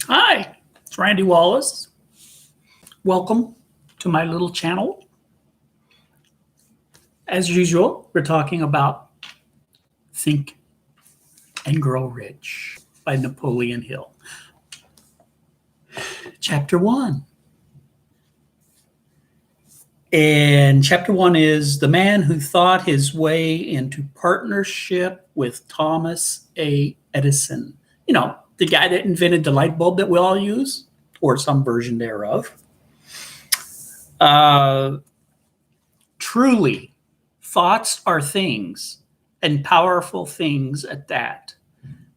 Hi, it's Randy Wallace. Welcome to my little channel. As usual, we're talking about Think and Grow Rich by Napoleon Hill. Chapter 1. And chapter 1 is The Man Who Thought His Way into Partnership with Thomas A. Edison. You know, the guy that invented the light bulb that we all use, or some version thereof. Truly, thoughts are things, and powerful things at that.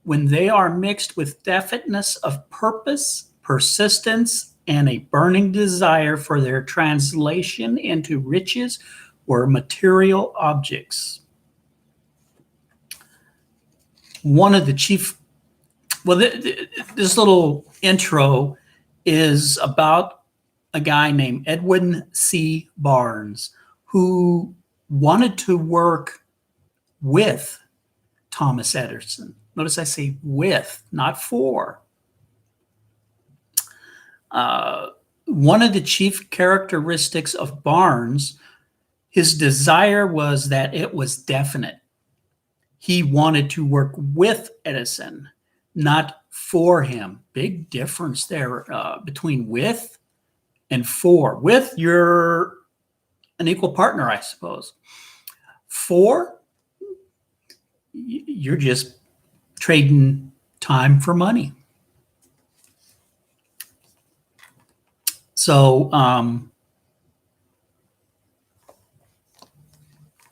When they are mixed with definiteness of purpose, persistence, and a burning desire for their translation into riches or material objects. One of the chief, this little intro is about a guy named Edwin C. Barnes, who wanted to work with Thomas Edison. Notice I say with, not for. One of the chief characteristics of Barnes, his desire was that it was definite. He wanted to work with Edison, not for him. Big difference there between with and for. With, you're an equal partner, I suppose. For, you're just trading time for money. So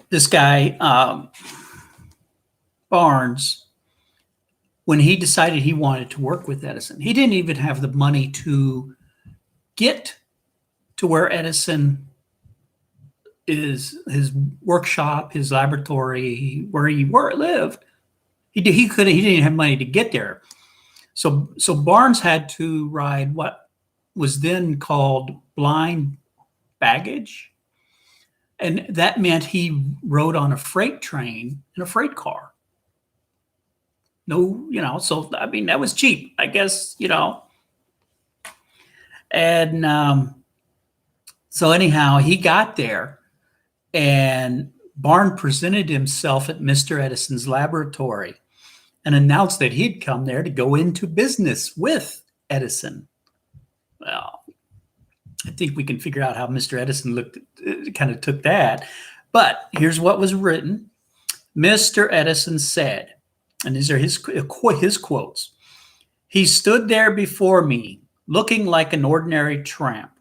this guy, Barnes, when he decided he wanted to work with Edison, he didn't even have the money to get to where Edison is, his workshop, his laboratory, where he lived. He didn't have money to get there. So Barnes had to ride what was then called blind baggage. And that meant he rode on a freight train in a freight car. No, so I mean, that was cheap, I guess, And so anyhow, he got there, and Barnes presented himself at Mr. Edison's laboratory and announced that he'd come there to go into business with Edison. Well, I think we can figure out how Mr. Edison kind of took that. But here's what was written. Mr. Edison said, and these are his quotes, "He stood there before me, looking like an ordinary tramp.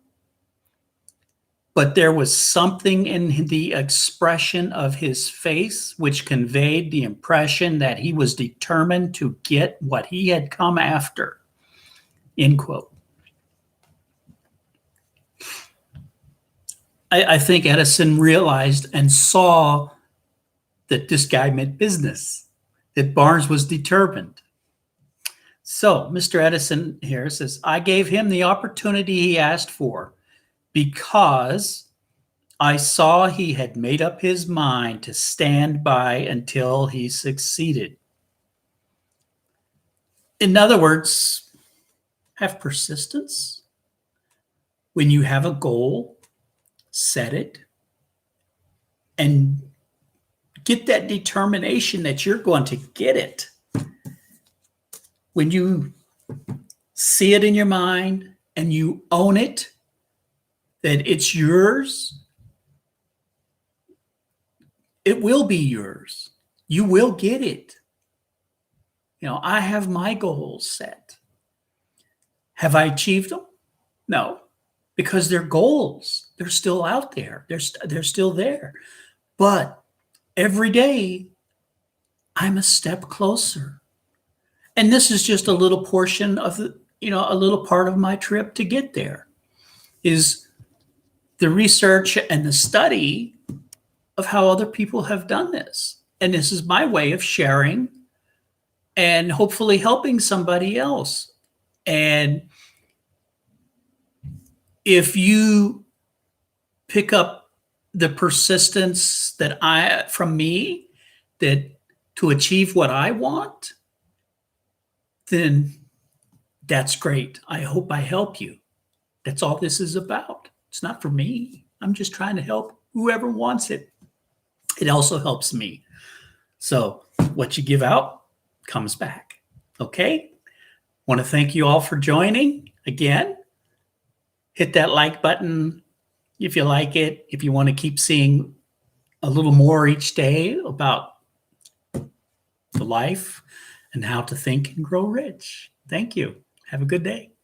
But there was something in the expression of his face which conveyed the impression that he was determined to get what he had come after." End quote. I think Edison realized and saw that this guy meant business, that Barnes was determined. So Mr. Edison here says, "I gave him the opportunity he asked for because I saw he had made up his mind to stand by until he succeeded." In other words, have persistence. When you have a goal, set it and get that determination that you're going to get it. When you see it in your mind and you own it, that it's yours, it will be yours. You will get it. I have my goals set. Have I achieved them? No, because they're goals. They're still out there. They're still there. But every day, I'm a step closer. And this is just a little portion of a little part of my trip to get there, is the research and the study of how other people have done this. And this is my way of sharing and hopefully helping somebody else. And if you pick up the persistence from me, that to achieve what I want, then That's great. I hope I help you. That's all this is about. It's not for me. I'm just trying to help whoever wants it. It also helps me. So what you give out comes back. Okay? Want to thank you all for joining. Again, hit that like button if you like it. If you want to keep seeing a little more each day about the life and how to think and grow rich. Thank you. Have a good day.